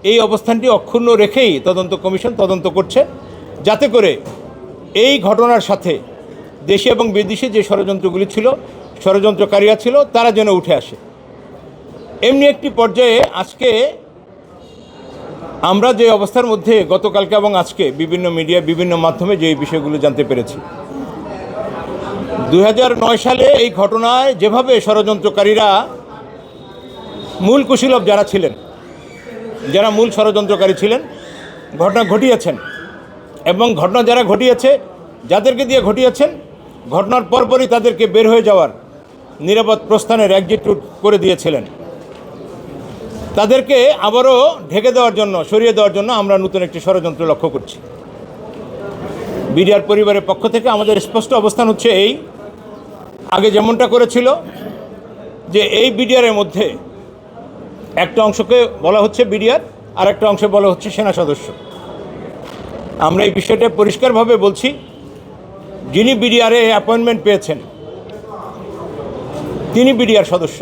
এই অবস্থানটি অক্ষুণ্ণ রেখেই তদন্ত কমিশন তদন্ত করছে, যাতে করে এই ঘটনার সাথে দেশে এবং বিদেশে যে ষড়যন্ত্রগুলি ছিল, ষড়যন্ত্রকারীরা ছিল, তারা যেন উঠে আসে। এমনি একটি পর্যায়ে আজকে আমরা যে অবস্থার মধ্যে গতকালকে এবং আজকে বিভিন্ন মিডিয়া বিভিন্ন মাধ্যমে যে বিষয়গুলো জানতে পেরেছি, 2009 সালে এই ঘটনায় যেভাবে ষড়যন্ত্রকারীরা মূল কুশীলব যারা ছিলেন, যারা মূল ষড়যন্ত্রকারী ছিলেন, ঘটনা ঘটিয়েছেন এবং ঘটনা যারা ঘটিয়েছে, যাদেরকে দিয়ে ঘটিয়েছেন, ঘটনার পরপরই তাদেরকে বের হয়ে যাওয়ার নিরাপদ প্রস্থানের এক্সিকিউট করে দিয়েছিলেন। তাদেরকে আবারও ঢেকে দেওয়ার জন্য, সরিয়ে দেওয়ার জন্য আমরা নতুন একটি ষড়যন্ত্র লক্ষ্য করছি। বিডিআর পরিবারের পক্ষ থেকে আমাদের স্পষ্ট অবস্থান হচ্ছে এই, আগে যেমনটা করেছিল যে এই বিডিআরের মধ্যে একটা অংশকে বলা হচ্ছে বিডিআর, আর একটা অংশে বলা হচ্ছে সেনা সদস্য। আমরা এই বিষয়টা পরিষ্কারভাবে বলছি, যিনি বিডিআরে অ্যাপয়েন্টমেন্ট পেয়েছেন তিনি বিডিআর সদস্য।